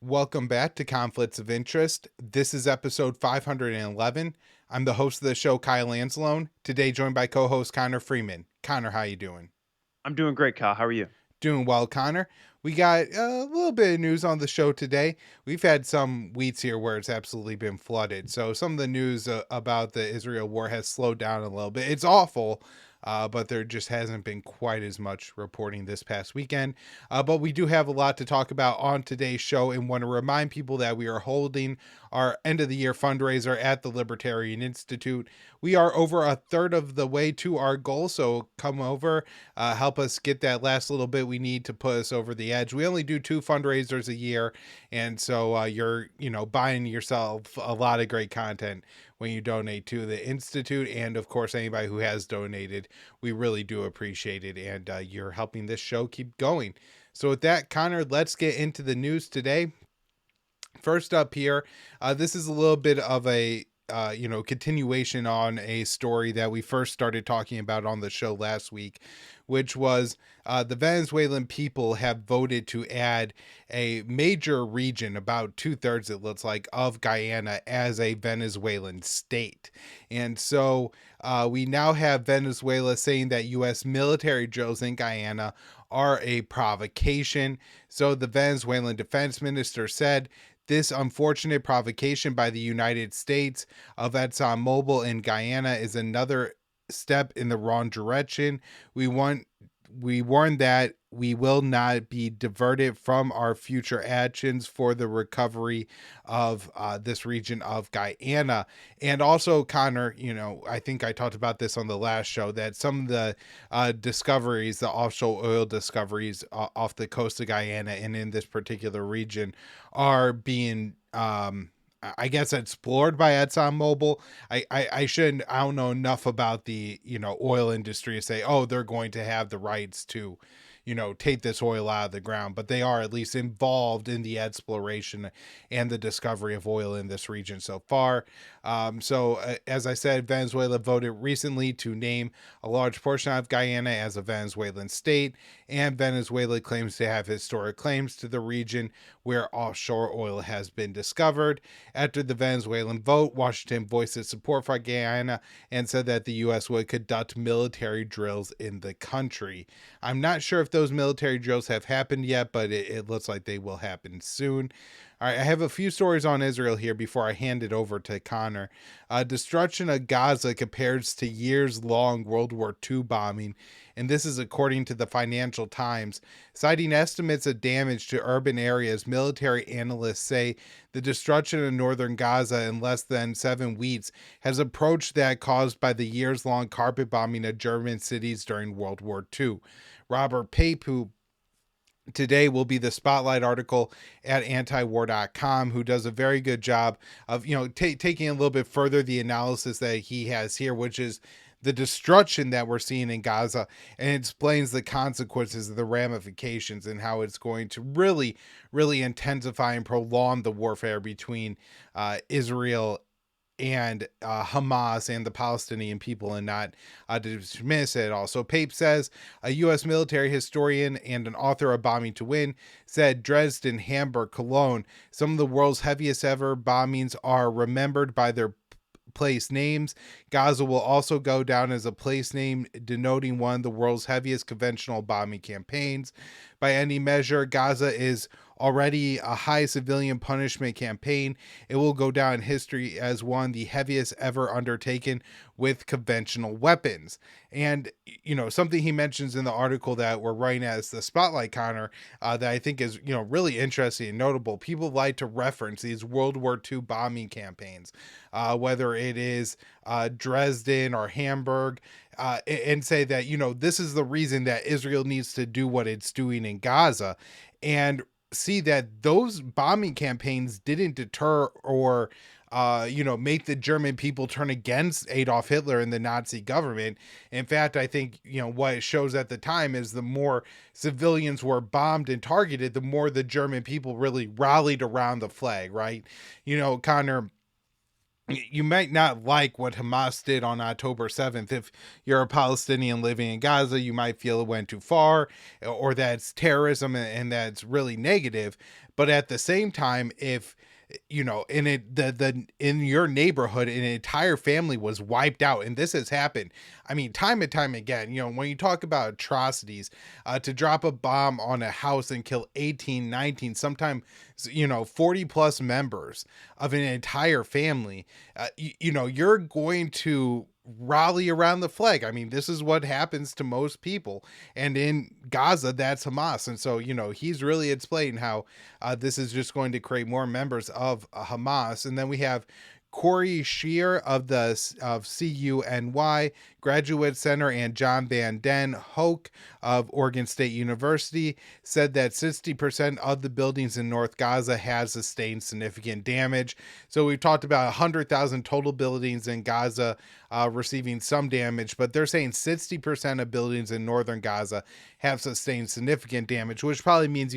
Welcome back to Conflicts of Interest. This is episode 511. I'm the host of the show, Kyle Anzalone. Today joined by co-host Connor Freeman. Connor, how you doing? I'm doing great, Kyle. How are you? Doing well, Connor. We got a little bit of news on the show today. We've had some weeks here where it's absolutely been flooded. So some of the news about the Israel war has slowed down a little bit. It's awful, but there just hasn't been quite as much reporting this past weekend. But we do have a lot to talk about on today's show and want to remind people that we are holding our end of the year fundraiser at the Libertarian Institute. We are over a third of the way to our goal, so come over, help us get that last little bit we need to put us over the edge. We only do 2 fundraisers a year, and so you're buying yourself a lot of great content when you donate to the Institute. And of course, anybody who has donated, we really do appreciate it, and you're helping this show keep going. So with that, Connor, let's get into the news today. First up here, this is a little bit of a continuation on a story that we first started talking about on the show last week, which was the Venezuelan people have voted to add a major region, about 2/3 it looks like, of Guyana as a Venezuelan state. And so we now have Venezuela saying that U.S. military drills in Guyana are a provocation. So the Venezuelan defense minister said this unfortunate provocation by the United States of ExxonMobil in Guyana is another step in the wrong direction. We warn that we will not be diverted from our future actions for the recovery of this region of Guyana. And also, Connor, I think I talked about this on the last show, that some of the discoveries, the offshore oil discoveries off the coast of Guyana and in this particular region are being I guess explored by ExxonMobil. I don't know enough about the oil industry to say, oh, they're going to have the rights to take this oil out of the ground, but they are at least involved in the exploration and the discovery of oil in this region so far. As I said, Venezuela voted recently to name a large portion of Guyana as a Venezuelan state, and Venezuela claims to have historic claims to the region where offshore oil has been discovered. After the Venezuelan vote, Washington voiced its support for Guyana and said that the U.S. would conduct military drills in the country. I'm not sure if those military drills have happened yet, but it looks like they will happen soon. All right, I have a few stories on Israel here before I hand it over to Connor. Destruction of Gaza compares to years-long World War II bombing, and this is according to the Financial Times. Citing estimates of damage to urban areas, military analysts say the destruction of northern Gaza in less than 7 weeks has approached that caused by the years-long carpet bombing of German cities during World War II. Robert Pape, who today will be the spotlight article at antiwar.com, who does a very good job of taking a little bit further the analysis that he has here, which is the destruction that we're seeing in Gaza, and explains the consequences of the ramifications and how it's going to really, really intensify and prolong the warfare between Israel and Hamas and the Palestinian people, and not to dismiss it all. So Pape says, a U.S. military historian and an author of Bombing to Win, said Dresden, Hamburg, Cologne, some of the world's heaviest ever bombings, are remembered by their place names. Gaza will also go down as a place name denoting one of the world's heaviest conventional bombing campaigns. By any measure, Gaza is already a high civilian punishment campaign. It will go down in history as one of the heaviest ever undertaken with conventional weapons. And, something he mentions in the article that we're writing as the Spotlight, Connor, that I think is, really interesting and notable. People like to reference these World War II bombing campaigns, whether it is Dresden or Hamburg, and say that, this is the reason that Israel needs to do what it's doing in Gaza. And see that those bombing campaigns didn't deter or make the German people turn against Adolf Hitler and the Nazi government. In fact, I think, what it shows at the time is the more civilians were bombed and targeted, the more the German people really rallied around the flag, right? Connor, You might not like what Hamas did on October 7th. If you're a Palestinian living in Gaza, you might feel it went too far or that's terrorism and that's really negative. But at the same time, if in the in your neighborhood an entire family was wiped out, and this has happened, I mean, time and time again. When you talk about atrocities, to drop a bomb on a house and kill 18, 19, sometimes 40 plus members of an entire family, you're going to rally around the flag. I mean, this is what happens to most people. And in Gaza, that's Hamas. And so, he's really explained how this is just going to create more members of Hamas. And then we have Corey Shear of CUNY Graduate Center and John Van Den Hoek of Oregon State University said that 60% of the buildings in North Gaza has sustained significant damage. So we've talked about 100,000 total buildings in Gaza receiving some damage, but they're saying 60% of buildings in northern Gaza have sustained significant damage, which probably means,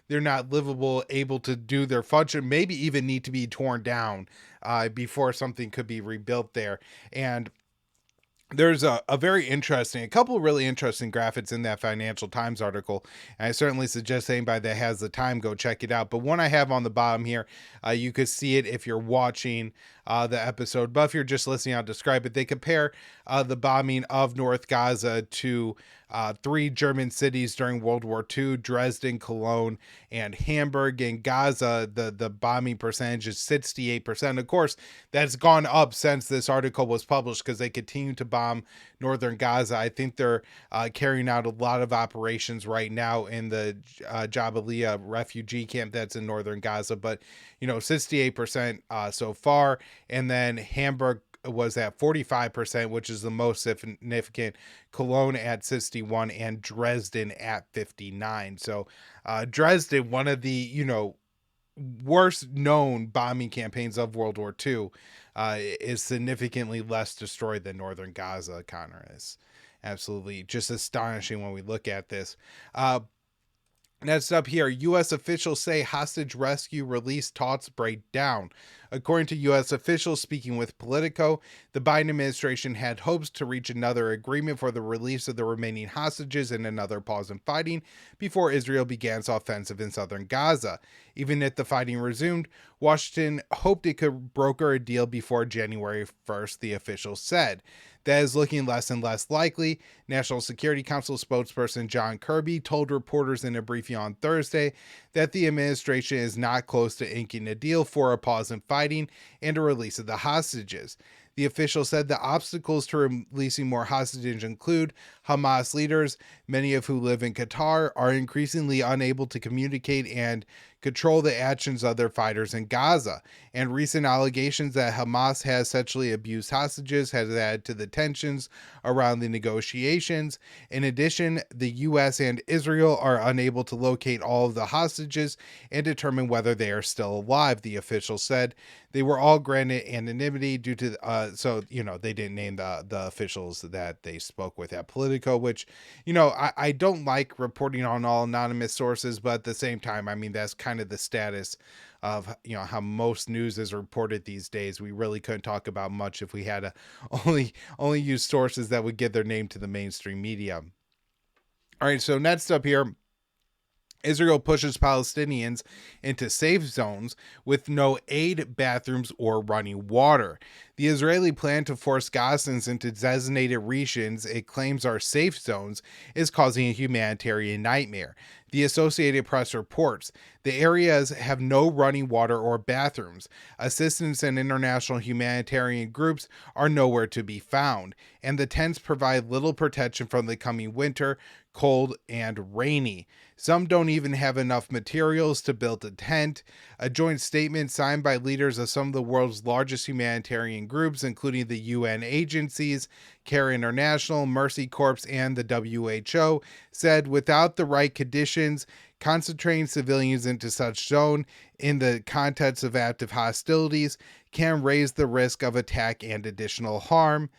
they're not livable, able to do their function, maybe even need to be torn down before something could be rebuilt there. And there's a couple of really interesting graphics in that Financial Times article. And I certainly suggest anybody that has the time go check it out. But one I have on the bottom here, you could see it if you're watching the episode. But if you're just listening, I'll describe it. They compare the bombing of North Gaza to three German cities during World War II: Dresden, Cologne, and Hamburg. In Gaza, the bombing percentage is 68%. Of course, that's gone up since this article was published because they continue to bomb northern Gaza. I think they're carrying out a lot of operations right now in the Jabalia refugee camp that's in northern Gaza. But 68% so far. And then Hamburg was at 45%, which is the most significant. Cologne at 61 and Dresden at 59. So Dresden, one of the worst known bombing campaigns of World War II, is significantly less destroyed than northern Gaza. Connor, is absolutely just astonishing when we look at this. Next up here, U.S. officials say hostage rescue release talks break down. According to U.S. officials speaking with Politico, the Biden administration had hopes to reach another agreement for the release of the remaining hostages and another pause in fighting before Israel began its offensive in southern Gaza. Even if the fighting resumed, Washington hoped it could broker a deal before January 1st, the officials said. That is looking less and less likely. National Security Council spokesperson John Kirby told reporters in a briefing on Thursday that the administration is not close to inking a deal for a pause in fighting and a release of the hostages. The official said the obstacles to releasing more hostages include Hamas leaders, many of who live in Qatar, are increasingly unable to communicate and control the actions of their fighters in Gaza, and recent allegations that Hamas has sexually abused hostages has added to the tensions around the negotiations. In addition, the U.S. and Israel are unable to locate all of the hostages and determine whether they are still alive, the official said. They were all granted anonymity due to, they didn't name the officials that they spoke with at Politico, which, I don't like reporting on all anonymous sources, but at the same time, I mean, that's kind of the status of, how most news is reported these days. We really couldn't talk about much if we had to only use sources that would give their name to the mainstream media. All right, so next up here, Israel pushes Palestinians into safe zones with no aid, bathrooms, or running water. The Israeli plan to force Gazans into designated regions it claims are safe zones is causing a humanitarian nightmare. The Associated Press reports the areas have no running water or bathrooms. Assistance and international humanitarian groups are nowhere to be found, and the tents provide little protection from the coming winter, cold and rainy. Some don't even have enough materials to build a tent. A joint statement signed by leaders of some of the world's largest humanitarian groups, including the UN agencies, CARE International, Mercy Corps, and the WHO, said without the right conditions, concentrating civilians into such zone in the context of active hostilities can raise the risk of attack and additional harm.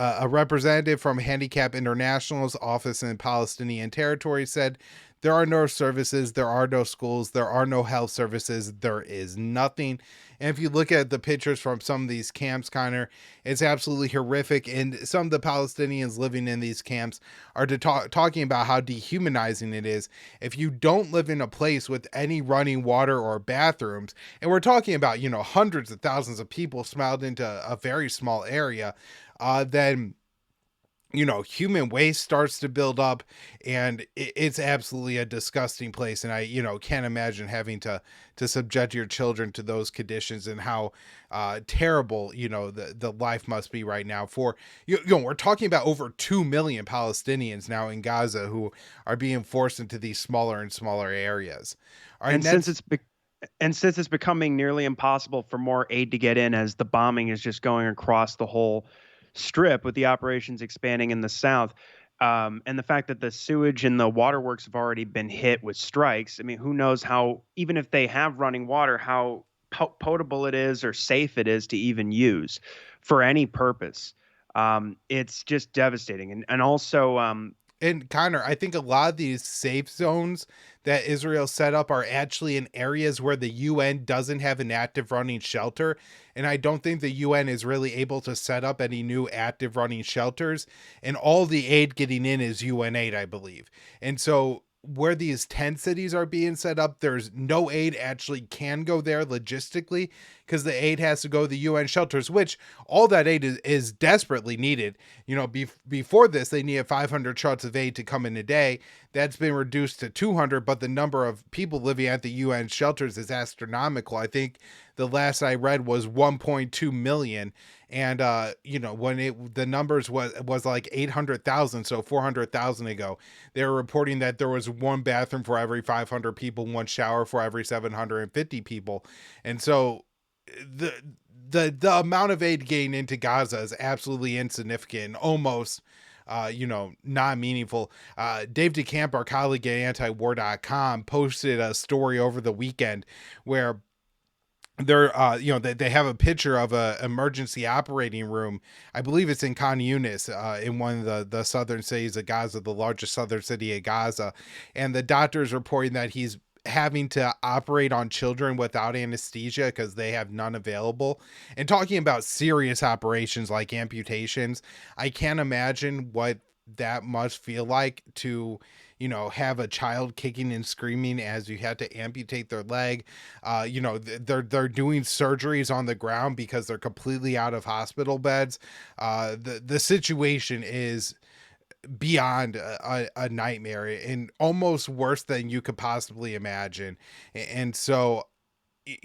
A representative from Handicap International's office in Palestinian territory said There are no services, there are no schools, there are no health services, there is nothing. And if you look at the pictures from some of these camps, Connor, it's absolutely horrific. And some of the Palestinians living in these camps are talking about how dehumanizing it is if you don't live in a place with any running water or bathrooms. And we're talking about, hundreds of thousands of people smiled into a very small area. Then human waste starts to build up, and it's absolutely a disgusting place. And I, can't imagine having to subject your children to those conditions, and how terrible, the life must be right now for, we're talking about over 2 million Palestinians now in Gaza who are being forced into these smaller and smaller areas. All right, And and since that's it's be- and since it's becoming nearly impossible for more aid to get in as the bombing is just going across the whole strip with the operations expanding in the south, and the fact that the sewage and the waterworks have already been hit with strikes. I mean, who knows how, even if they have running water, how potable it is or safe it is to even use for any purpose. It's just devastating. And also, And Connor, I think a lot of these safe zones that Israel set up are actually in areas where the UN doesn't have an active running shelter. And I don't think the UN is really able to set up any new active running shelters. And all the aid getting in is UN aid, I believe. And so where these tent cities are being set up, there's no aid actually can go there logistically, because the aid has to go to the UN shelters, which all that aid is desperately needed. Before this, they needed 500 trucks of aid to come in a day. That's been reduced to 200, but the number of people living at the UN shelters is astronomical. I think the last I read was 1.2 million. And when the numbers was like 800,000, so 400,000 ago, they were reporting that there was one bathroom for every 500 people, one shower for every 750 people. And so the the amount of aid getting into Gaza is absolutely insignificant and almost not meaningful. Dave DeCamp, our colleague at antiwar.com, posted a story over the weekend where they have a picture of a emergency operating room. I believe it's in Khan Yunis, in one of the southern cities of Gaza, the largest southern city of Gaza. And the doctor's reporting that he's having to operate on children without anesthesia because they have none available, and talking about serious operations like amputations. I can't imagine what that must feel like to have a child kicking and screaming as you had to amputate their leg. They're doing surgeries on the ground because they're completely out of hospital beds. The situation is beyond a nightmare, and almost worse than you could possibly imagine. And so,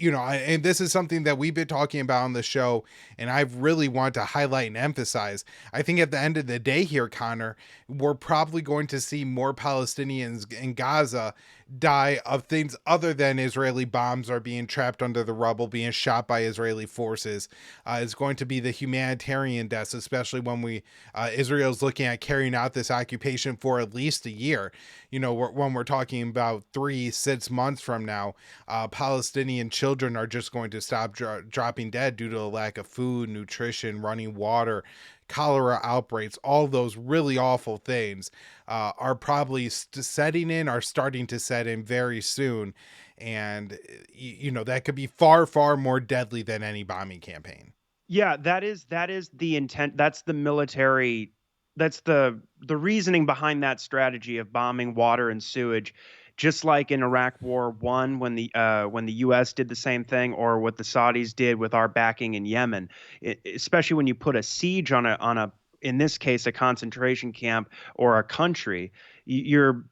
and this is something that we've been talking about on the show, and I really want to highlight and emphasize. I think at the end of the day here, Connor, we're probably going to see more Palestinians in Gaza die of things other than Israeli bombs are being trapped under the rubble, being shot by Israeli forces. It's going to be the humanitarian deaths, especially when Israel's looking at carrying out this occupation for at least a year. When we're talking about 3-6 months from now, Palestinian children are just going to stop dropping dead due to a lack of food, nutrition, running water, cholera outbreaks. All those really awful things are probably are starting to set in very soon. And, that could be far, far more deadly than any bombing campaign. yeah, that is the intent. That's the military. That's the reasoning behind that strategy of bombing water and sewage, just like in Iraq War One when the U.S. did the same thing, or what the Saudis did with our backing in Yemen. Especially when you put a siege on a in this case a concentration camp or a country, you're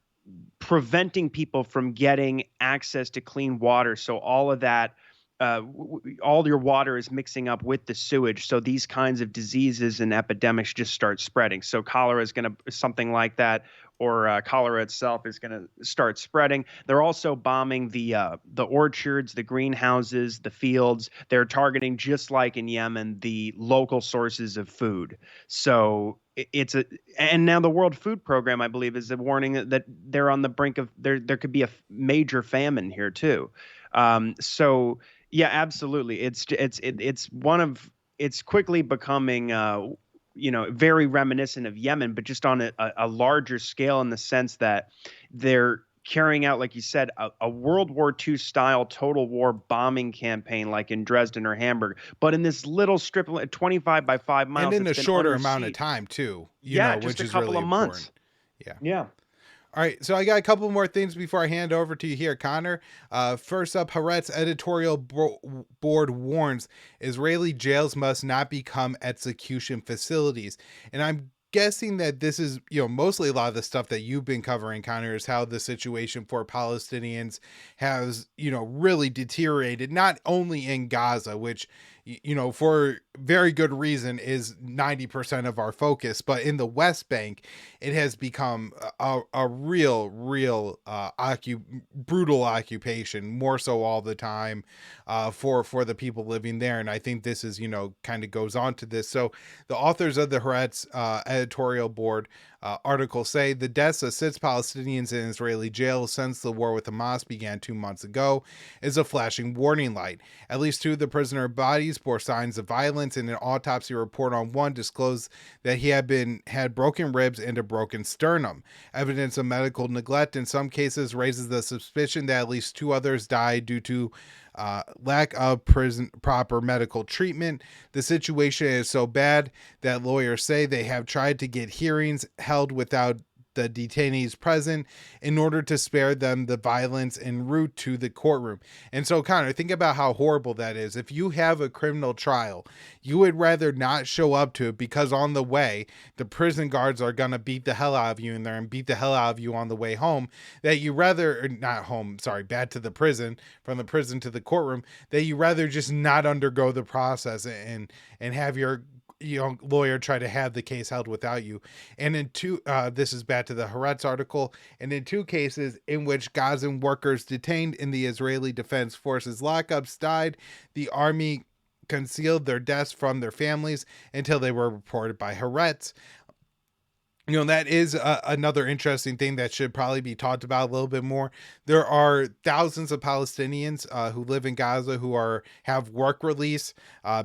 preventing people from getting access to clean water. So all of that, all your water is mixing up with the sewage. So these kinds of diseases and epidemics just start spreading. So cholera is going to, something like that, or cholera itself is going to start spreading. They're also bombing the orchards, the greenhouses, the fields. They're targeting, just like in Yemen, the local sources of food. So it's a, and now the World Food Program, I believe, is a warning that they're on the brink of, there could be a major famine here too. So yeah, absolutely. It's one of, it's quickly becoming very reminiscent of Yemen, but just on a larger scale, in the sense that they're carrying out, like you said, a World War II style total war bombing campaign, like in Dresden or Hamburg, but in this little strip, 25 by 5 And miles, in that's a been shorter under amount of siege. time too, Yeah, just which a is couple really of important. months. Yeah. Yeah. All right, so I got a couple more things before I hand over to you here, Connor. First up, Haaretz editorial board warns Israeli jails must not become execution facilities, and I'm guessing that this is, mostly a lot of the stuff that you've been covering, Connor, is how the situation for Palestinians has, really deteriorated, not only in Gaza, which, for very good reason is 90% of our focus, but in the West Bank, it has become a real brutal occupation, more so all the time, for the people living there. And I think this is, kind of goes on to this. So the authors of the Haaretz editorial board article say the deaths of 6 Palestinians in Israeli jails since the war with Hamas began 2 months ago is a flashing warning light. At least 2 of the prisoner bodies bore signs of violence, and an autopsy report on one disclosed that he had broken ribs and a broken sternum. Evidence of medical neglect in some cases raises the suspicion that at least 2 others died due to lack of proper medical treatment. The situation is so bad that lawyers say they have tried to get hearings held without the detainees present in order to spare them the violence en route to the courtroom. And so, Connor, think about how horrible that is. If you have a criminal trial, you would rather not show up to it because on the way, the prison guards are going to beat the hell out of you in there and beat the hell out of you on the way home, that you rather, not home, sorry, back to the prison, from the prison to the courtroom, that you rather just not undergo the process and have your lawyer try to have the case held without you. And in this is back to the Haaretz article, and in 2 cases in which Gazan workers detained in the Israeli Defense Forces lockups died, the army concealed their deaths from their families until they were reported by Haaretz. That is another interesting thing that should probably be talked about a little bit more. There are thousands of Palestinians who live in Gaza who have work release,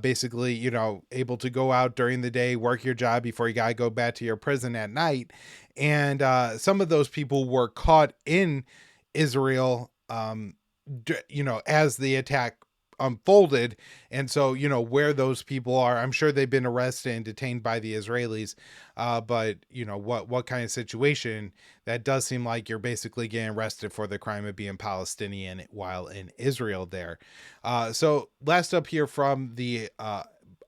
basically, able to go out during the day, work your job before you got to go back to your prison at night. And some of those people were caught in Israel, as the attack unfolded. And so, where those people are, I'm sure they've been arrested and detained by the Israelis. But what kind of situation, that does seem like you're basically getting arrested for the crime of being Palestinian while in Israel there. So last up here from the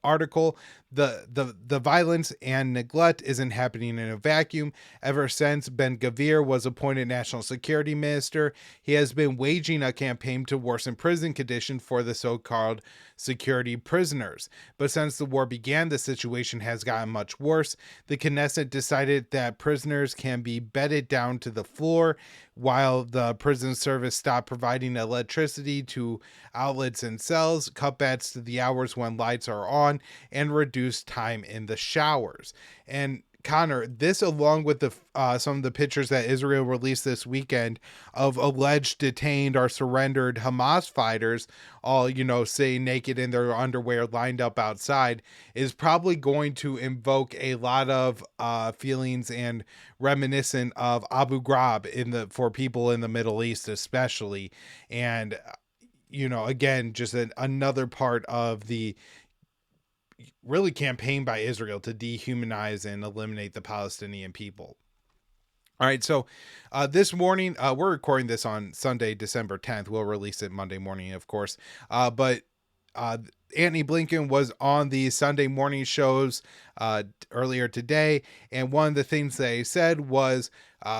article, the violence and neglect isn't happening in a vacuum. Ever since Ben-Gvir was appointed national security minister, he has been waging a campaign to worsen prison conditions for the so-called security prisoners. But since the war began, the situation has gotten much worse. The Knesset decided that prisoners can be bedded down to the floor, while the prison service stopped providing electricity to outlets and cells, cut back to the hours when lights are on, and reduce time in the showers. And Connor, this along with the some of the pictures that Israel released this weekend of alleged detained or surrendered Hamas fighters, all sitting naked in their underwear lined up outside, is probably going to invoke a lot of feelings and reminiscent of Abu Ghraib for people in the Middle East, especially. And again, just another part of the really campaign by Israel to dehumanize and eliminate the Palestinian people. All right, so this morning, we're recording this on Sunday, December 10th. We'll release it Monday morning, of course. But Antony Blinken was on the Sunday morning shows earlier today, and one of the things they said was,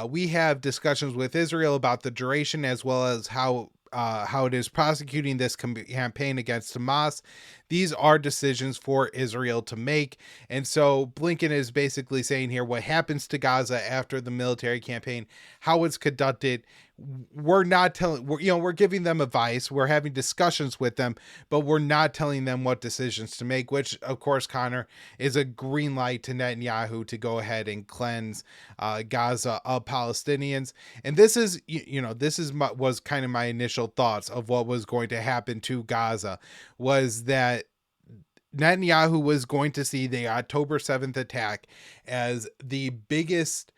we have discussions with Israel about the duration as well as how it is prosecuting this campaign against Hamas. These are decisions for Israel to make. And so Blinken is basically saying here, what happens to Gaza after the military campaign, how it's conducted, we're not telling, we're giving them advice, we're having discussions with them, but we're not telling them what decisions to make, which of course, Connor, is a green light to Netanyahu to go ahead and cleanse Gaza of Palestinians. And this is, was kind of my initial thoughts of what was going to happen to Gaza, was that Netanyahu was going to see the October 7th attack as the biggest,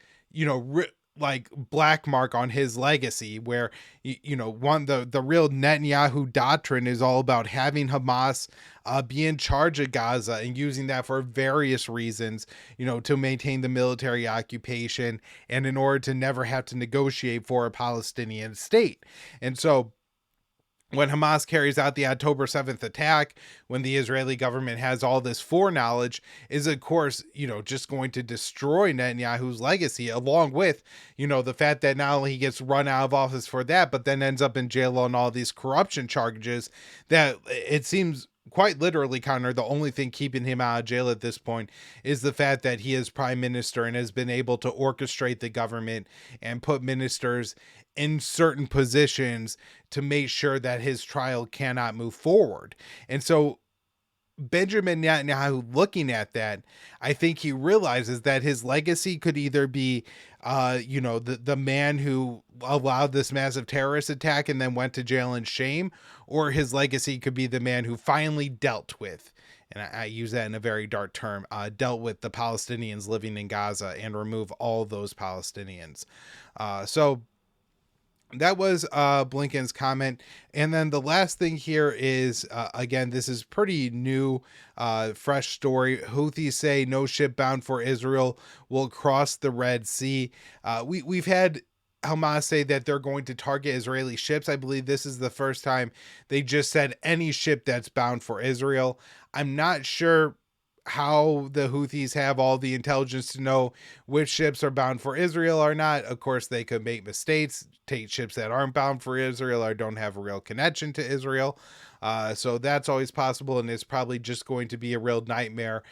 like black mark on his legacy, where one, the real Netanyahu doctrine is all about having Hamas be in charge of Gaza and using that for various reasons, to maintain the military occupation and in order to never have to negotiate for a Palestinian state. And so when Hamas carries out the October 7th attack, when the Israeli government has all this foreknowledge, is of course, just going to destroy Netanyahu's legacy, along with, the fact that not only he gets run out of office for that, but then ends up in jail on all these corruption charges that it seems quite literally, Connor, the only thing keeping him out of jail at this point is the fact that he is prime minister and has been able to orchestrate the government and put ministers in certain positions to make sure that his trial cannot move forward. And so Benjamin Netanyahu, looking at that, I think he realizes that his legacy could either be, the man who allowed this massive terrorist attack and then went to jail in shame, or his legacy could be the man who finally dealt with, and I use that in a very dark term, dealt with the Palestinians living in Gaza and remove all those Palestinians. So that was Blinken's comment. And then the last thing here is, again, this is pretty new, fresh story. Houthis say no ship bound for Israel will cross the Red Sea. We've had Hamas say that they're going to target Israeli ships. I believe this is the first time they just said any ship that's bound for Israel. I'm not sure how the Houthis have all the intelligence to know which ships are bound for Israel or not. Of course, they could make mistakes, take ships that aren't bound for Israel or don't have a real connection to Israel. So that's always possible, and it's probably just going to be a real nightmare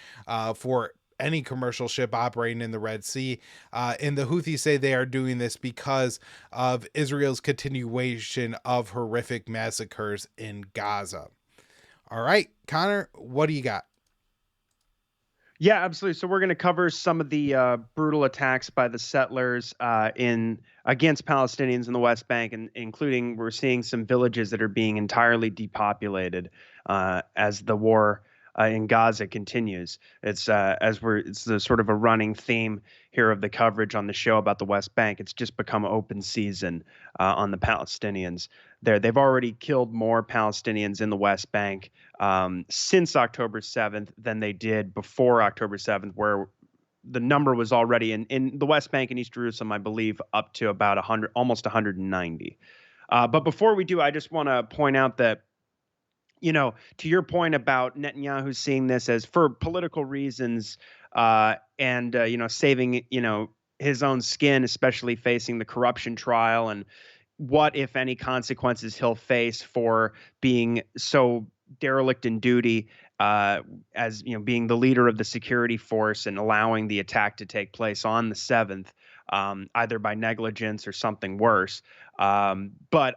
for any commercial ship operating in the Red Sea. And the Houthis say they are doing this because of Israel's continuation of horrific massacres in Gaza. All right, Connor, what do you got? Yeah, absolutely. So we're going to cover some of the brutal attacks by the settlers in against Palestinians in the West Bank, and including we're seeing some villages that are being entirely depopulated as the war in Gaza continues. It's it's the sort of a running theme here of the coverage on the show about the West Bank. It's just become open season on the Palestinians there. They've already killed more Palestinians in the West Bank since October 7th than they did before October 7th, where the number was already in the West Bank and East Jerusalem, I believe, up to about 100, almost 190. But before we do, I just want to point out that, to your point about Netanyahu seeing this as for political reasons and, saving, his own skin, especially facing the corruption trial and what, if any, consequences he'll face for being so derelict in duty as being the leader of the security force and allowing the attack to take place on the 7th, either by negligence or something worse. But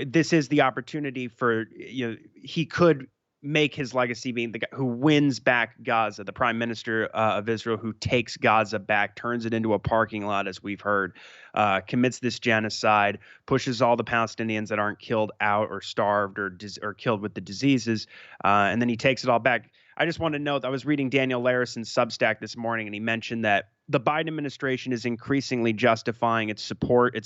this is the opportunity for, he could make his legacy being the guy who wins back Gaza, the prime minister of Israel, who takes Gaza back, turns it into a parking lot, as we've heard, commits this genocide, pushes all the Palestinians that aren't killed out or starved or killed with the diseases, and then he takes it all back. I just want to note, I was reading Daniel Larison's Substack this morning, and he mentioned that the Biden administration is increasingly justifying its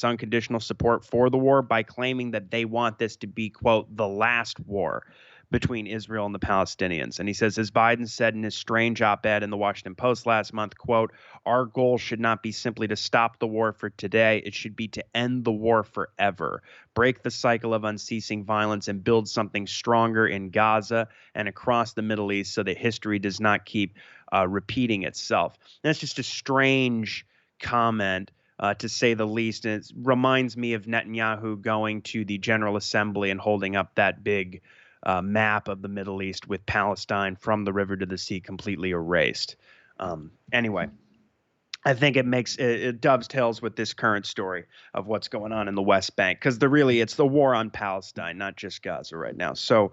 unconditional support for the war by claiming that they want this to be, quote, the last war between Israel and the Palestinians. And he says, as Biden said in his strange op-ed in the Washington Post last month, quote, our goal should not be simply to stop the war for today. It should be to end the war forever, break the cycle of unceasing violence and build something stronger in Gaza and across the Middle East so that history does not keep repeating itself. And that's just a strange comment, to say the least. And it reminds me of Netanyahu going to the General Assembly and holding up that big map of the Middle East with Palestine from the river to the sea completely erased. Anyway, I think it dovetails with this current story of what's going on in the West Bank, because it's the war on Palestine, not just Gaza right now. So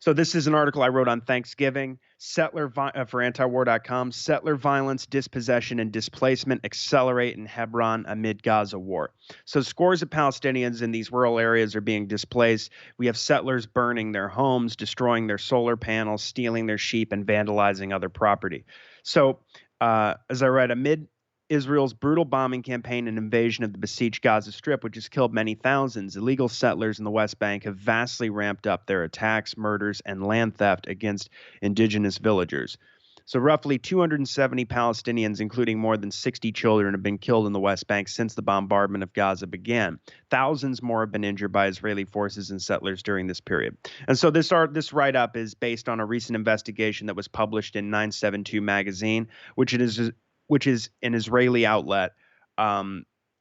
this is an article I wrote on Thanksgiving. For antiwar.com, settler violence, dispossession, and displacement accelerate in Hebron amid Gaza war. So scores of Palestinians in these rural areas are being displaced. We have settlers burning their homes, destroying their solar panels, stealing their sheep, and vandalizing other property. So as I read, amid Israel's brutal bombing campaign and invasion of the besieged Gaza Strip, which has killed many thousands, illegal settlers in the West Bank have vastly ramped up their attacks, murders, and land theft against indigenous villagers. So, roughly 270 Palestinians, including more than 60 children, have been killed in the West Bank since the bombardment of Gaza began. Thousands more have been injured by Israeli forces and settlers during this period. And so, this write-up is based on a recent investigation that was published in 972 magazine, which is an Israeli outlet,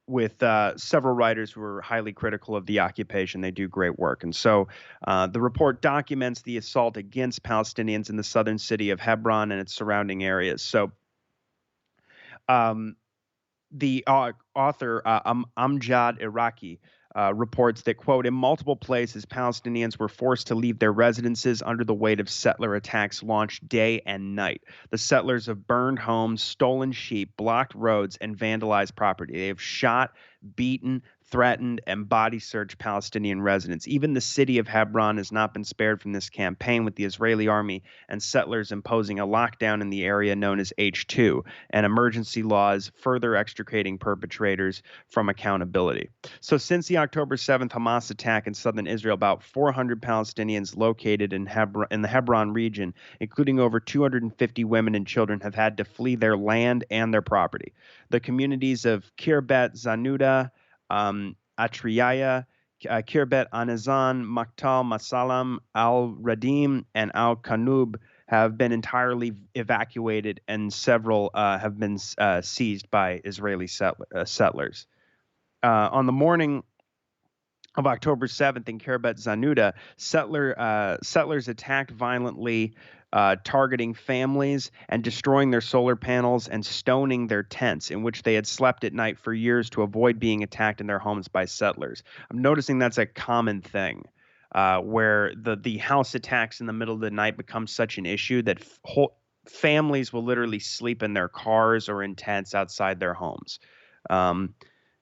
with several writers who are highly critical of the occupation. They do great work. And so the report documents the assault against Palestinians in the southern city of Hebron and its surrounding areas. So the author, Amjad Iraqi, reports that, quote, in multiple places, Palestinians were forced to leave their residences under the weight of settler attacks launched day and night. The settlers have burned homes, stolen sheep, blocked roads, and vandalized property. They have shot, beaten, threatened, and body searched Palestinian residents. Even the city of Hebron has not been spared from this campaign, with the Israeli army and settlers imposing a lockdown in the area known as H2 and emergency laws further extricating perpetrators from accountability. So since the October 7th Hamas attack in southern Israel, about 400 Palestinians located in the Hebron region, including over 250 women and children, have had to flee their land and their property. The communities of Kirbet Zanuda, Atriyaya, Kirbet Anazan, Maktal, Masalam, Al Radim, and Al Kanub have been entirely evacuated, and several have been seized by Israeli settlers. On the morning of October 7th in Kirbet Zanuda, settlers attacked violently, targeting families and destroying their solar panels and stoning their tents in which they had slept at night for years to avoid being attacked in their homes by settlers. I'm noticing that's a common thing, where the house attacks in the middle of the night become such an issue that families will literally sleep in their cars or in tents outside their homes.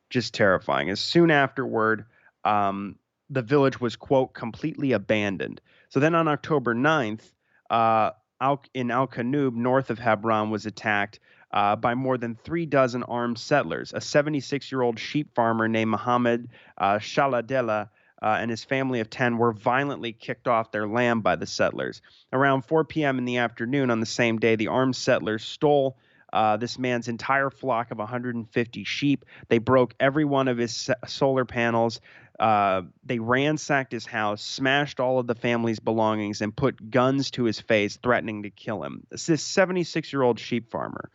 Just terrifying. As soon afterward, the village was, quote, completely abandoned. So then on October 9th, in Al Kanub, north of Hebron, was attacked by more than 36 armed settlers. A 76-year-old sheep farmer named Mohammed Shaladela and his family of 10 were violently kicked off their land by the settlers. Around 4 p.m. in the afternoon on the same day, the armed settlers stole this man's entire flock of 150 sheep. They broke every one of his solar panels. They ransacked his house, smashed all of the family's belongings, and put guns to his face, threatening to kill him. This 76-year-old sheep farmer.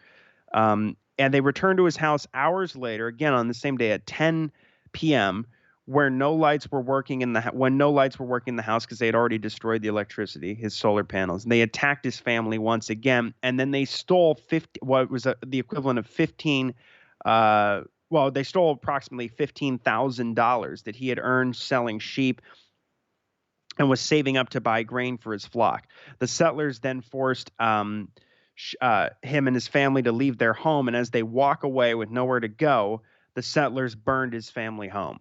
And they returned to his house hours later, again on the same day at 10 p.m., where no lights were working in the house because they had already destroyed the electricity, his solar panels. And they attacked his family once again, and then they stole the equivalent of 15. They stole approximately $15,000 that he had earned selling sheep and was saving up to buy grain for his flock. The settlers then forced him and his family to leave their home, and as they walk away with nowhere to go, the settlers burned his family home.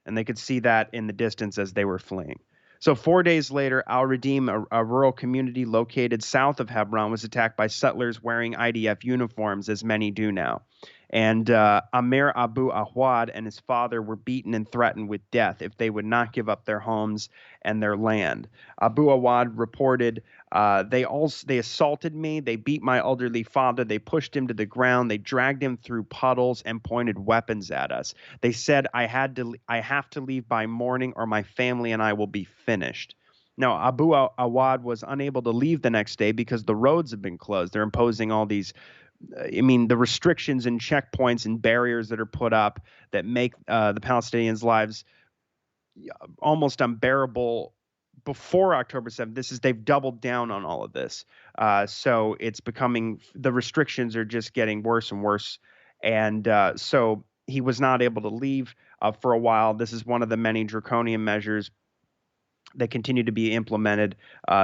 And they could see that in the distance as they were fleeing. So 4 days later, Al Radim, a rural community located south of Hebron, was attacked by settlers wearing IDF uniforms, as many do now. And Amir Abu Awad and his father were beaten and threatened with death if they would not give up their homes and their land. Abu Awad reported, they assaulted me, they beat my elderly father, they pushed him to the ground, they dragged him through puddles and pointed weapons at us. They said I have to leave by morning or my family and I will be finished. Now, Abu Awad was unable to leave the next day because the roads have been closed. They're imposing all these the restrictions and checkpoints and barriers that are put up that make the Palestinians' lives almost unbearable before October 7th. They've doubled down on all of this. So it's becoming, the restrictions are just getting worse and worse. And so he was not able to leave for a while. This is one of the many draconian measures that continue to be implemented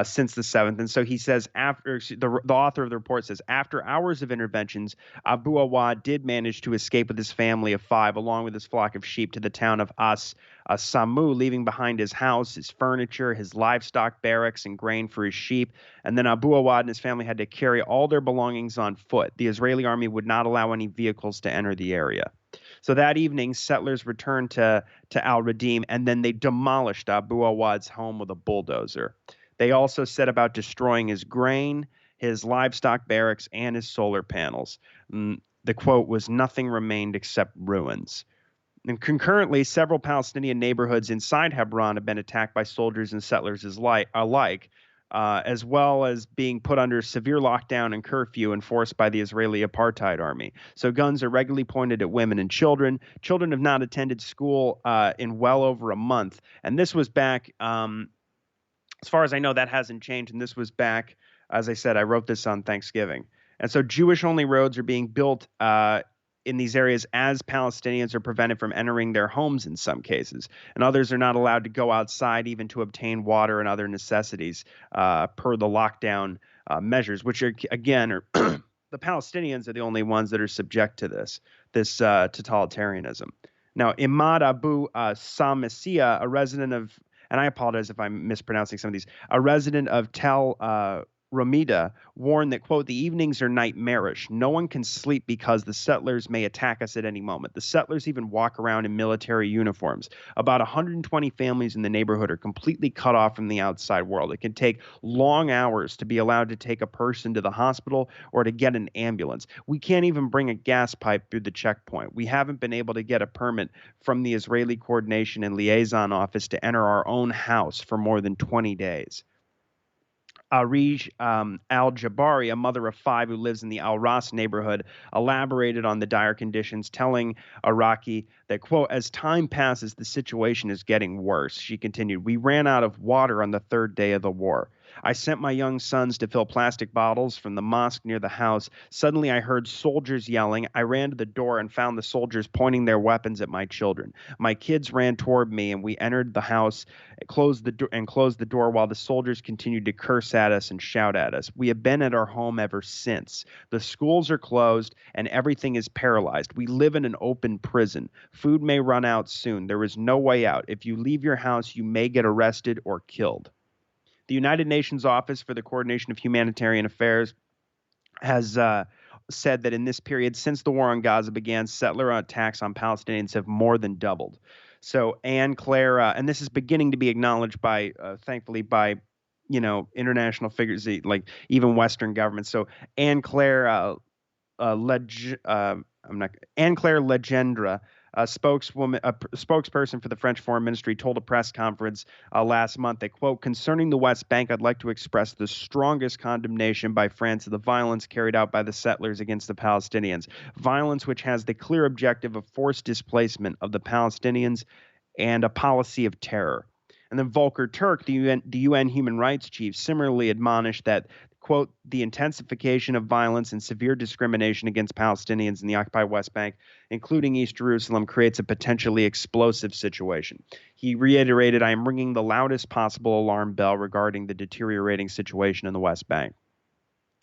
since the 7th. And so he says, the author of the report says, after hours of interventions, Abu Awad did manage to escape with his family of 5, along with his flock of sheep, to the town of Samu, leaving behind his house, his furniture, his livestock barracks, and grain for his sheep. And then Abu Awad and his family had to carry all their belongings on foot. The Israeli army would not allow any vehicles to enter the area. So that evening, settlers returned to Al Radim, and then they demolished Abu Awad's home with a bulldozer. They also set about destroying his grain, his livestock barracks, and his solar panels. The quote was, "Nothing remained except ruins." And concurrently, several Palestinian neighborhoods inside Hebron have been attacked by soldiers and settlers alike, as well as being put under severe lockdown and curfew enforced by the Israeli apartheid army. So guns are regularly pointed at women and children. Children have not attended school in well over a month. And this was back, as far as I know, that hasn't changed. And this was back, as I said, I wrote this on Thanksgiving. And so Jewish-only roads are being built in these areas as Palestinians are prevented from entering their homes in some cases. And others are not allowed to go outside even to obtain water and other necessities per the lockdown measures, which are, again, are the Palestinians are the only ones that are subject to this totalitarianism. Now, Imad Abu Samisia, a resident of, and I apologize if I'm mispronouncing some of these, a resident of Tel Ramida, warned that, quote, "The evenings are nightmarish. No one can sleep because the settlers may attack us at any moment. The settlers even walk around in military uniforms. About 120 families in the neighborhood are completely cut off from the outside world. It can take long hours to be allowed to take a person to the hospital or to get an ambulance. We can't even bring a gas pipe through the checkpoint. We haven't been able to get a permit from the Israeli Coordination and Liaison Office to enter our own house for more than 20 days. Arij Al-Jabari, a mother of 5 who lives in the Al-Ras neighborhood, elaborated on the dire conditions, telling Iraqi that, quote, "As time passes, the situation is getting worse." She continued, "We ran out of water on the 3rd day of the war. I sent my young sons to fill plastic bottles from the mosque near the house. Suddenly, I heard soldiers yelling. I ran to the door and found the soldiers pointing their weapons at my children. My kids ran toward me, and we entered the house, closed the door while the soldiers continued to curse at us and shout at us. We have been at our home ever since. The schools are closed, and everything is paralyzed. We live in an open prison. Food may run out soon. There is no way out. If you leave your house, you may get arrested or killed." The United Nations Office for the Coordination of Humanitarian Affairs has said that in this period, since the war on Gaza began, settler attacks on Palestinians have more than doubled. So Anne Claire, and this is beginning to be acknowledged by, thankfully, by international figures, like even Western governments. So Anne Claire Anne Claire Legendre, a spokesperson for the French Foreign Ministry, told a press conference last month that, quote, "Concerning the West Bank, I'd like to express the strongest condemnation by France of the violence carried out by the settlers against the Palestinians, violence which has the clear objective of forced displacement of the Palestinians and a policy of terror." And then Volker Turk, the UN human rights chief, similarly admonished that, quote, "The intensification of violence and severe discrimination against Palestinians in the occupied West Bank, including East Jerusalem, creates a potentially explosive situation." He reiterated, "I am ringing the loudest possible alarm bell regarding the deteriorating situation in the West Bank."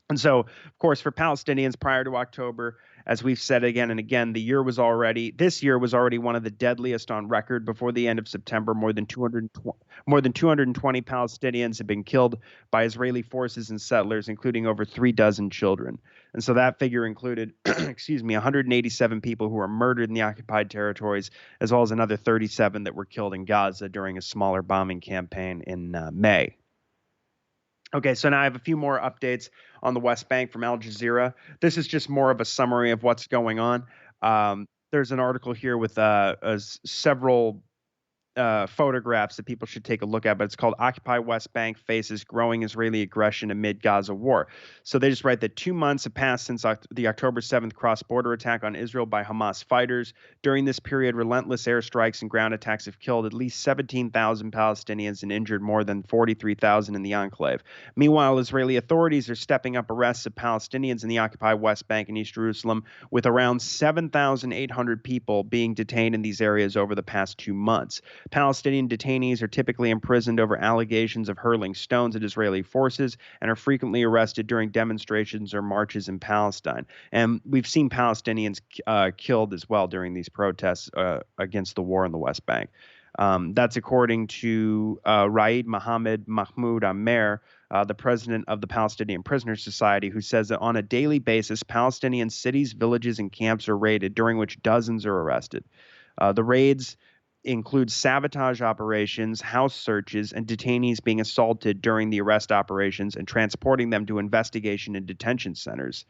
And so, of course, for Palestinians prior to October, as we've said again and again, this year was already one of the deadliest on record. Before the end of September, more than 220 Palestinians have been killed by Israeli forces and settlers, including over 36 children. And so that figure included, 187 people who were murdered in the occupied territories, as well as another 37 that were killed in Gaza during a smaller bombing campaign in May. Okay, so now I have a few more updates on the West Bank from Al Jazeera. This is just more of a summary of what's going on. There's an article here with several photographs that people should take a look at, but it's called "Occupy West Bank Faces Growing Israeli Aggression Amid Gaza War." So they just write that 2 months have passed since the October 7th cross-border attack on Israel by Hamas fighters. During this period, relentless airstrikes and ground attacks have killed at least 17,000 Palestinians and injured more than 43,000 in the enclave. Meanwhile, Israeli authorities are stepping up arrests of Palestinians in the occupied West Bank and East Jerusalem, with around 7,800 people being detained in these areas over the past 2 months. Palestinian detainees are typically imprisoned over allegations of hurling stones at Israeli forces and are frequently arrested during demonstrations or marches in Palestine. And we've seen Palestinians killed as well during these protests against the war in the West Bank. That's according to Raed Mohammed Mahmoud Amer, the president of the Palestinian Prisoners Society, who says that on a daily basis, Palestinian cities, villages, and camps are raided, during which dozens are arrested. The raids include sabotage operations, house searches, and detainees being assaulted during the arrest operations and transporting them to investigation and detention centers.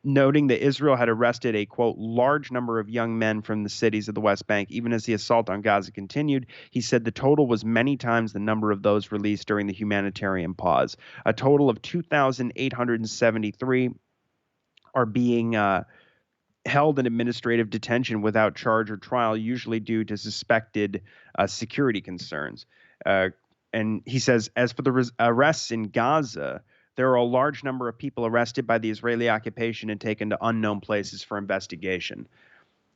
Noting that Israel had arrested a, quote, large number of young men from the cities of the West Bank, even as the assault on Gaza continued, he said the total was many times the number of those released during the humanitarian pause. A total of 2,873 are being held in administrative detention without charge or trial, usually due to suspected security concerns. And he says, as for the arrests in Gaza, there are a large number of people arrested by the Israeli occupation and taken to unknown places for investigation.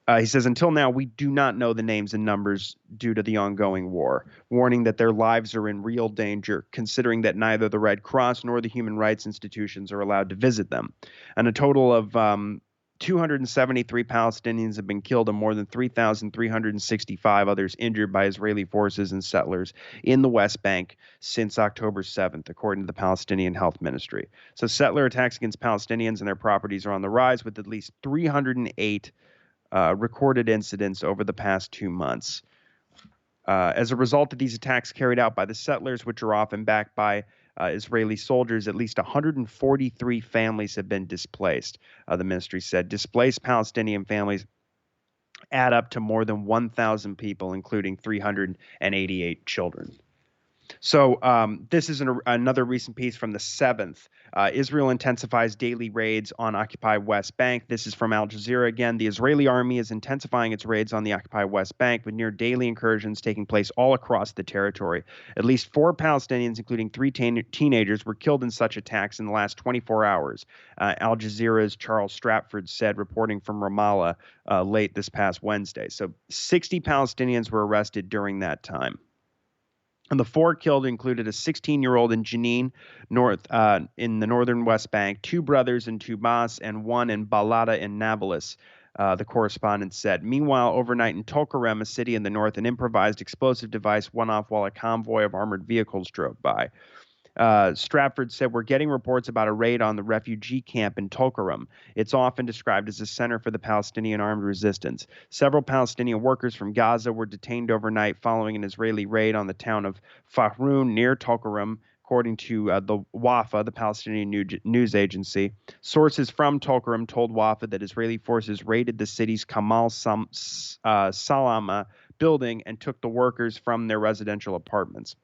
He says, until now, we do not know the names and numbers due to the ongoing war, warning that their lives are in real danger, considering that neither the Red Cross nor the human rights institutions are allowed to visit them. And a total of 273 Palestinians have been killed and more than 3,365 others injured by Israeli forces and settlers in the West Bank since October 7th, according to the Palestinian Health Ministry. So settler attacks against Palestinians and their properties are on the rise, with at least 308 recorded incidents over the past 2 months. As a result of these attacks carried out by the settlers, which are often backed by Israeli soldiers, at least 143 families have been displaced, the ministry said. Displaced Palestinian families add up to more than 1,000 people, including 388 children. So this is another recent piece from the 7th. Israel intensifies daily raids on occupied West Bank. This is from Al Jazeera again. The Israeli army is intensifying its raids on the occupied West Bank, with near daily incursions taking place all across the territory. At least 4 Palestinians, including 3 teenagers, were killed in such attacks in the last 24 hours. Al Jazeera's Charles Stratford said, reporting from Ramallah late this past Wednesday. So 60 Palestinians were arrested during that time. And the 4 killed included a 16-year-old in Jenin, in the northern West Bank, 2 brothers in Tubas, and 1 in Balata in Nablus, the correspondent said. Meanwhile, overnight in Tulkarem, a city in the north, an improvised explosive device went off while a convoy of armored vehicles drove by. Stratford said, we're getting reports about a raid on the refugee camp in Tulkarem. It's often described as a center for the Palestinian armed resistance. Several Palestinian workers from Gaza were detained overnight following an Israeli raid on the town of Fahroun near Tulkarem, according to the Wafa, the Palestinian news agency. Sources from Tulkarem told Wafa that Israeli forces raided the city's Kamal Salama building and took the workers from their residential apartments.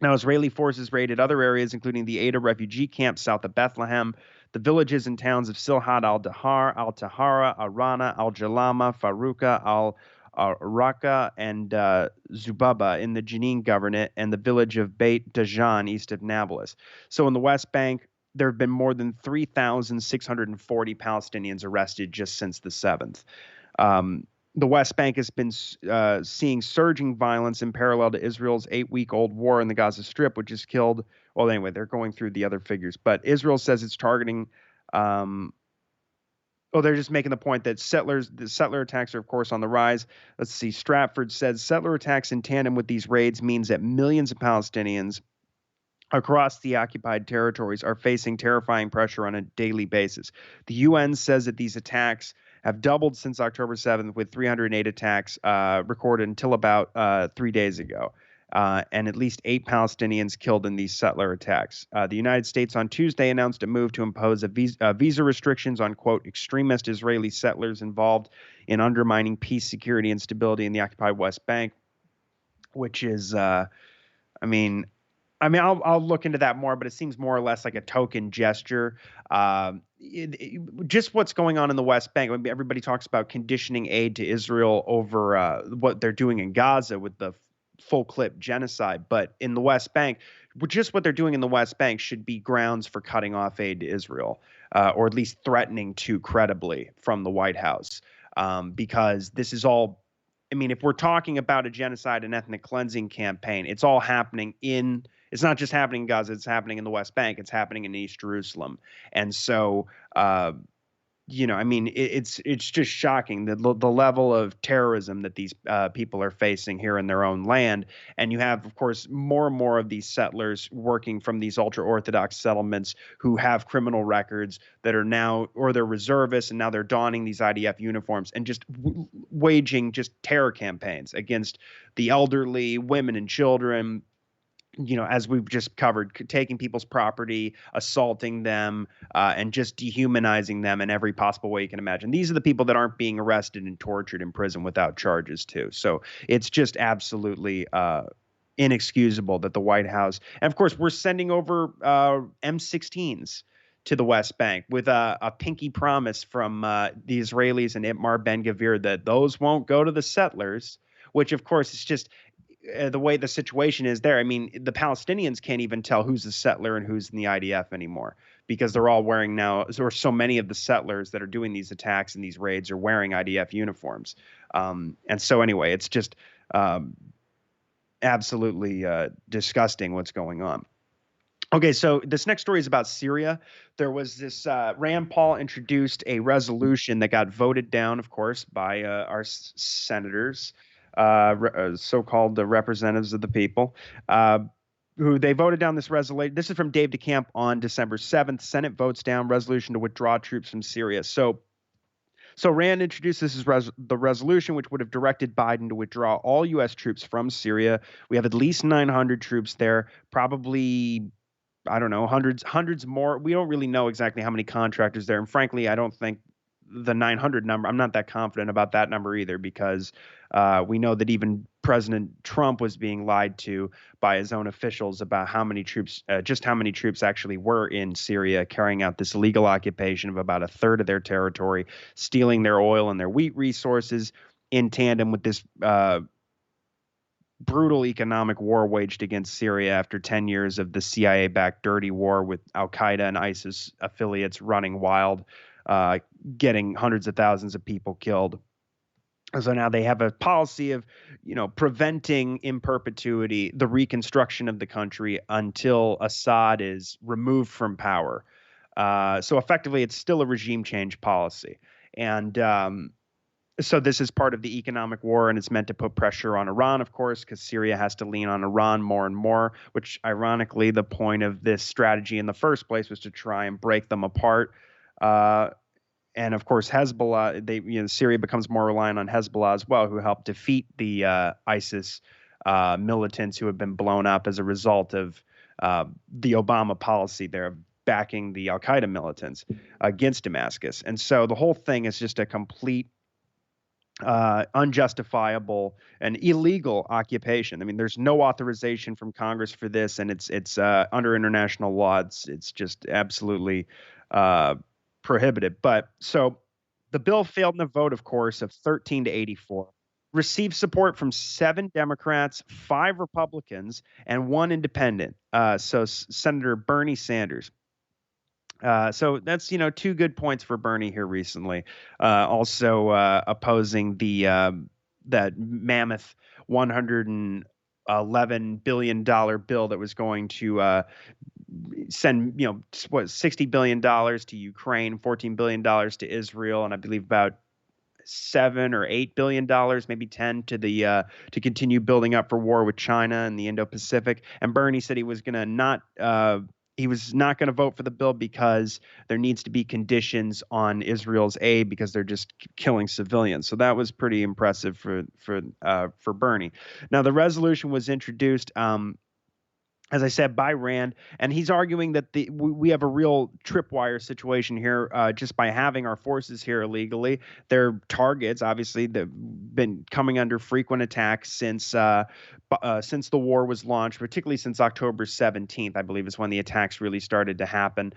Now, Israeli forces raided other areas, including the Ada refugee camp south of Bethlehem, the villages and towns of Silhat al-Dahar, al-Tahara, Arana, al-Jalama, Faruka, al-Raqqa, and Zubaba in the Jenin Governorate, and the village of Beit Dajan east of Nablus. So in the West Bank, there have been more than 3,640 Palestinians arrested just since the 7th. The West Bank has been seeing surging violence in parallel to Israel's 8-week-old war in the Gaza Strip, which has killed, well, anyway, they're going through the other figures. But Israel says it's targeting, they're just making the point that the settler attacks are, of course, on the rise. Let's see, Stratford says settler attacks in tandem with these raids means that millions of Palestinians across the occupied territories are facing terrifying pressure on a daily basis. The UN says that these attacks have doubled since October 7th, with 308 attacks recorded until about 3 days ago, and at least 8 Palestinians killed in these settler attacks. The United States on Tuesday announced a move to impose visa restrictions on, quote, extremist Israeli settlers involved in undermining peace, security, and stability in the occupied West Bank, which is, I'll look into that more, but it seems more or less like a token gesture. Just what's going on in the West Bank. I mean, everybody talks about conditioning aid to Israel over what they're doing in Gaza with the full clip genocide. But in the West Bank, just what they're doing in the West Bank should be grounds for cutting off aid to Israel, or at least threatening to credibly from the White House, because this is all I mean, if we're talking about a genocide and ethnic cleansing campaign, it's all happening in. It's not just happening in Gaza; it's happening in the West Bank. It's happening in East Jerusalem, and so I mean, it's just shocking the level of terrorism that these people are facing here in their own land. And you have, of course, more and more of these settlers working from these ultra orthodox settlements who have criminal records that are now, or they're reservists, and now they're donning these IDF uniforms and just waging just terror campaigns against the elderly, women and children, as we've just covered, taking people's property, assaulting them, and just dehumanizing them in every possible way you can imagine. These are the people that aren't being arrested and tortured in prison without charges, too. So it's just absolutely inexcusable that the White House, and of course, we're sending over M16s to the West Bank with a pinky promise from the Israelis and Itmar Ben-Gvir that those won't go to the settlers, which, of course, is just the way the situation is there. I mean, the Palestinians can't even tell who's a settler and who's in the IDF anymore because they're all wearing now, or so many of the settlers that are doing these attacks and these raids are wearing IDF uniforms. And so anyway, it's just absolutely disgusting what's going on. Okay, so this next story is about Syria. There was this Rand Paul introduced a resolution that got voted down, of course, by our senators, so-called the representatives of the people, who they voted down this resolution. This is from Dave DeCamp on December 7th. Senate votes down resolution to withdraw troops from Syria. So Rand introduced this as the resolution, which would have directed Biden to withdraw all U.S. troops from Syria. We have at least 900 troops there, probably, I don't know, hundreds more. We don't really know exactly how many contractors there. And frankly, I don't think the 900 number, I'm not that confident about that number either, because we know that even President Trump was being lied to by his own officials about how many troops, just how many troops actually were in Syria, carrying out this illegal occupation of about a third of their territory, stealing their oil and their wheat resources in tandem with this brutal economic war waged against Syria after 10 years of the CIA-backed dirty war with Al-Qaeda and ISIS affiliates running wild, getting hundreds of thousands of people killed. So now they have a policy of, preventing in perpetuity the reconstruction of the country until Assad is removed from power. So effectively, it's still a regime change policy. And so this is part of the economic war, and it's meant to put pressure on Iran, of course, because Syria has to lean on Iran more and more, which ironically, the point of this strategy in the first place was to try and break them apart. And of course, Hezbollah, Syria becomes more reliant on Hezbollah as well, who helped defeat the ISIS militants who have been blown up as a result of the Obama policy there of backing the Al-Qaeda militants against Damascus. And so the whole thing is just a complete unjustifiable and illegal occupation. I mean, there's no authorization from Congress for this, and it's under international law. It's just absolutely prohibited. But so the bill failed in a vote, of course, of 13 to 84. Received support from 7 Democrats, 5 Republicans, and 1 independent. So Senator Bernie Sanders. So that's, 2 good points for Bernie here recently. Also opposing that mammoth $111 billion bill that was going to send, $60 billion to Ukraine, $14 billion to Israel, and I believe about $7 or $8 billion, maybe 10 to continue building up for war with China and the Indo-Pacific. And Bernie said he was not going to vote for the bill because there needs to be conditions on Israel's aid because they're just killing civilians. So that was pretty impressive for Bernie. Now the resolution was introduced, as I said, by Rand, and he's arguing that we have a real tripwire situation here just by having our forces here illegally. They're targets, obviously, that have been coming under frequent attacks since the war was launched, particularly since October 17th, I believe, is when the attacks really started to happen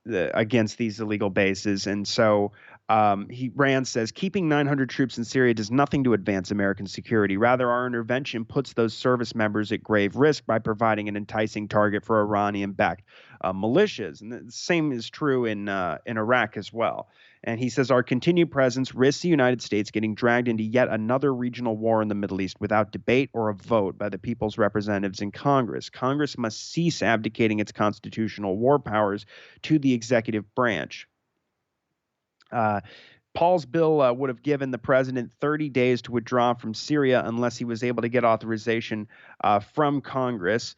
against these illegal bases. And so Rand says, keeping 900 troops in Syria does nothing to advance American security. Rather, our intervention puts those service members at grave risk by providing an enticing target for Iranian-backed militias. And the same is true in Iraq as well. And he says, our continued presence risks the United States getting dragged into yet another regional war in the Middle East without debate or a vote by the people's representatives in Congress. Congress must cease abdicating its constitutional war powers to the executive branch. Paul's bill would have given the president 30 days to withdraw from Syria unless he was able to get authorization from Congress.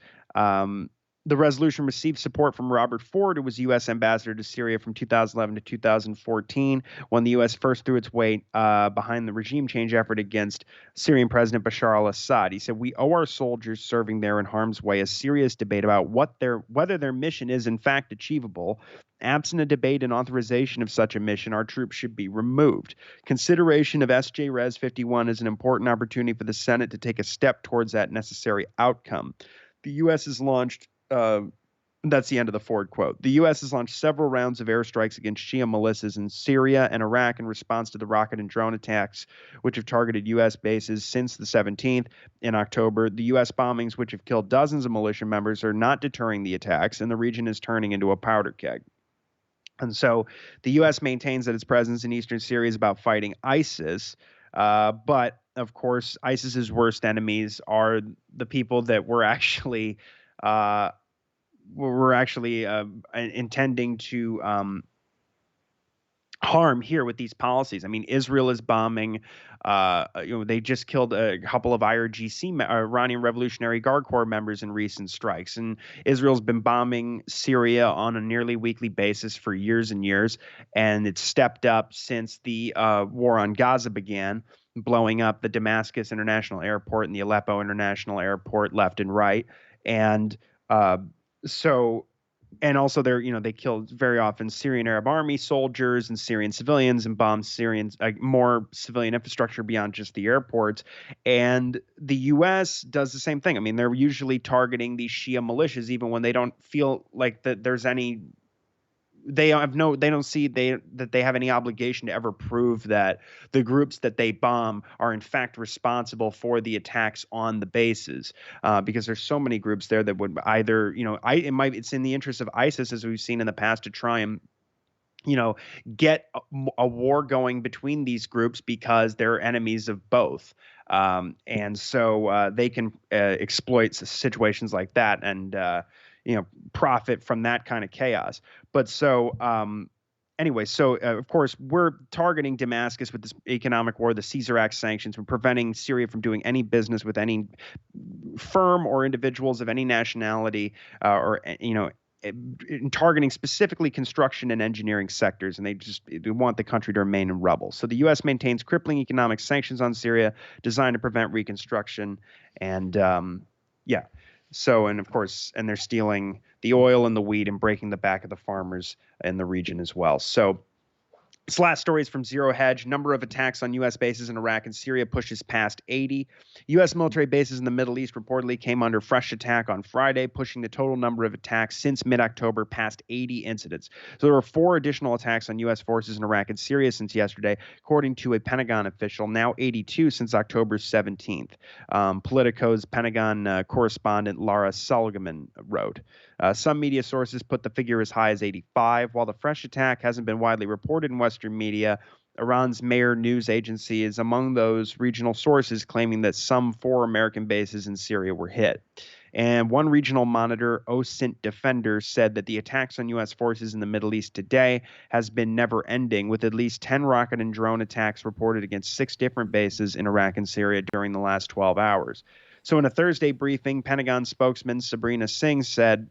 The resolution received support from Robert Ford, who was U.S. ambassador to Syria from 2011 to 2014, when the U.S. first threw its weight behind the regime change effort against Syrian President Bashar al-Assad. He said, we owe our soldiers serving there in harm's way a serious debate about whether their mission is in fact achievable. Absent a debate and authorization of such a mission, our troops should be removed. Consideration of SJ Res 51 is an important opportunity for the Senate to take a step towards that necessary outcome. The U.S. has launched that's the end of the Ford quote. The U.S. has launched several rounds of airstrikes against Shia militias in Syria and Iraq in response to the rocket and drone attacks, which have targeted U.S. bases since the 17th in October. The U.S. bombings, which have killed dozens of militia members, are not deterring the attacks, and the region is turning into a powder keg. And so the U.S. maintains that its presence in eastern Syria is about fighting ISIS. But, of course, ISIS's worst enemies are the people that were actually intending to harm here with these policies. I mean, Israel is bombing. They just killed a couple of IRGC, Iranian Revolutionary Guard Corps members in recent strikes. And Israel's been bombing Syria on a nearly weekly basis for years and years. And it's stepped up since the war on Gaza began, blowing up the Damascus International Airport and the Aleppo International Airport left and right. And and also they killed very often Syrian Arab Army soldiers and Syrian civilians and bombed more civilian infrastructure beyond just the airports. And the U.S. does the same thing. I mean, they're usually targeting these Shia militias even when they don't feel like that there's any. They don't see that they have any obligation to ever prove that the groups that they bomb are in fact responsible for the attacks on the bases, because there's so many groups there that would either, it's in the interest of ISIS, as we've seen in the past, to try and get a war going between these groups because they're enemies of both. And so they can exploit situations like that and profit from that kind of chaos. But so anyway, of course, we're targeting Damascus with this economic war, the Caesar Act sanctions. We're preventing Syria from doing any business with any firm or individuals of any nationality, or targeting specifically construction and engineering sectors, and they want the country to remain in rubble. So the U.S. maintains crippling economic sanctions on Syria designed to prevent reconstruction, and and of course, they're stealing the oil and the wheat and breaking the back of the farmers in the region as well. So this last story is from Zero Hedge. Number of attacks on U.S. bases in Iraq and Syria pushes past 80. U.S. military bases in the Middle East reportedly came under fresh attack on Friday, pushing the total number of attacks since mid-October past 80 incidents. So there were 4 additional attacks on U.S. forces in Iraq and Syria since yesterday, according to a Pentagon official, now 82 since October 17th. Politico's Pentagon correspondent Lara Sullivan wrote. Some media sources put the figure as high as 85. While the fresh attack hasn't been widely reported in Western media, Iran's Mehr news agency is among those regional sources claiming that some 4 American bases in Syria were hit. And one regional monitor, OSINT Defender, said that the attacks on U.S. forces in the Middle East today has been never-ending, with at least 10 rocket and drone attacks reported against 6 different bases in Iraq and Syria during the last 12 hours. So in a Thursday briefing, Pentagon spokesman Sabrina Singh said,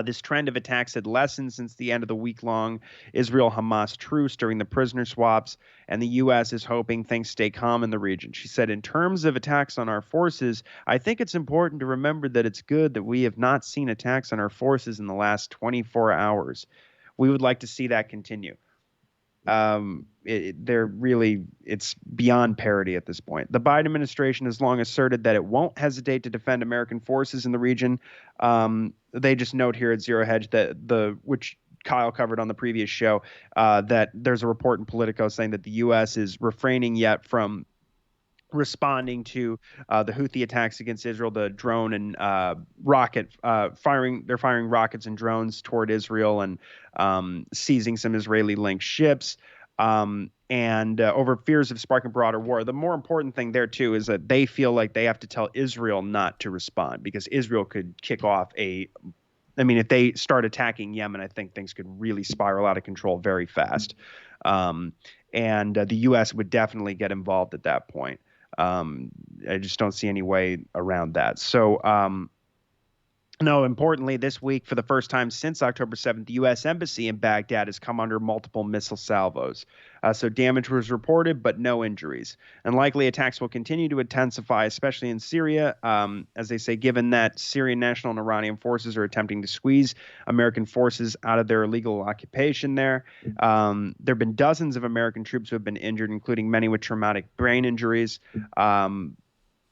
this trend of attacks had lessened since the end of the week-long Israel-Hamas truce during the prisoner swaps, and the U.S. is hoping things stay calm in the region. She said, in terms of attacks on our forces, I think it's important to remember that it's good that we have not seen attacks on our forces in the last 24 hours. We would like to see that continue. It's beyond parity at this point. The Biden administration has long asserted that it won't hesitate to defend American forces in the region. They just note here at Zero Hedge that which Kyle covered on the previous show, that there's a report in Politico saying that the U.S. is refraining yet from responding to the Houthi attacks against Israel, the drone and rocket firing. They're firing rockets and drones toward Israel and seizing some Israeli-linked ships. And over fears of sparking broader war. The more important thing there, too, is that they feel like they have to tell Israel not to respond because Israel could kick off if they start attacking Yemen, I think things could really spiral out of control very fast. And the U.S. would definitely get involved at that point. I just don't see any way around that. So, no, importantly, this week, for the first time since October 7th, the U.S. Embassy in Baghdad has come under multiple missile salvos. So damage was reported, but no injuries. And likely attacks will continue to intensify, especially in Syria, as they say, given that Syrian national and Iranian forces are attempting to squeeze American forces out of their illegal occupation there. There have been dozens of American troops who have been injured, including many with traumatic brain injuries.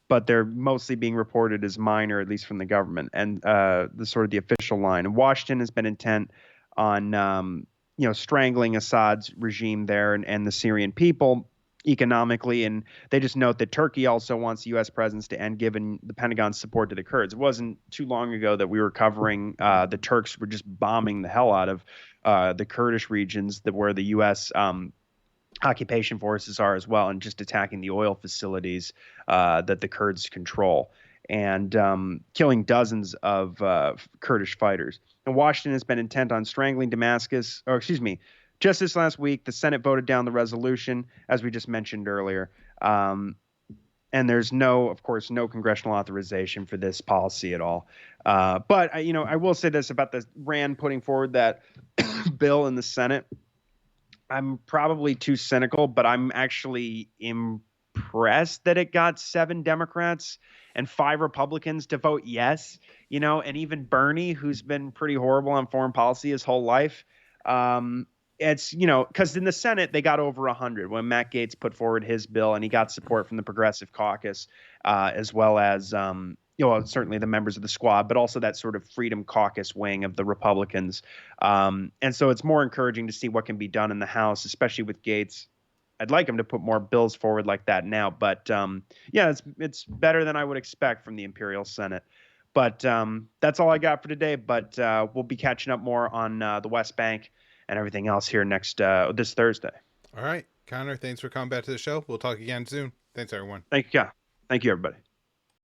But they're mostly being reported as minor, at least from the government and the official line. And Washington has been intent on, strangling Assad's regime there and the Syrian people economically. And they just note that Turkey also wants the U.S. presence to end, given the Pentagon's support to the Kurds. It wasn't too long ago that we were covering the Turks were just bombing the hell out of the Kurdish regions where the U.S. Occupation forces are as well, and just attacking the oil facilities that the Kurds control and killing dozens of Kurdish fighters. And Washington has been intent on strangling Damascus, just this last week, the Senate voted down the resolution, as we just mentioned earlier. And there's of course, no congressional authorization for this policy at all. But I will say this about the Rand putting forward that bill in the Senate. I'm probably too cynical, but I'm actually impressed that it got 7 Democrats and 5 Republicans to vote yes, and even Bernie, who's been pretty horrible on foreign policy his whole life. It's, because in the Senate, they got over 100 when Matt Gaetz put forward his bill, and he got support from the Progressive Caucus, as well as certainly the members of the Squad, but also that sort of Freedom Caucus wing of the Republicans. And so it's more encouraging to see what can be done in the House, especially with Gaetz. I'd like him to put more bills forward like that now. But it's better than I would expect from the Imperial Senate. But that's all I got for today. But we'll be catching up more on the West Bank and everything else here this Thursday. All right, Connor, thanks for coming back to the show. We'll talk again soon. Thanks, everyone. Thank you, everybody.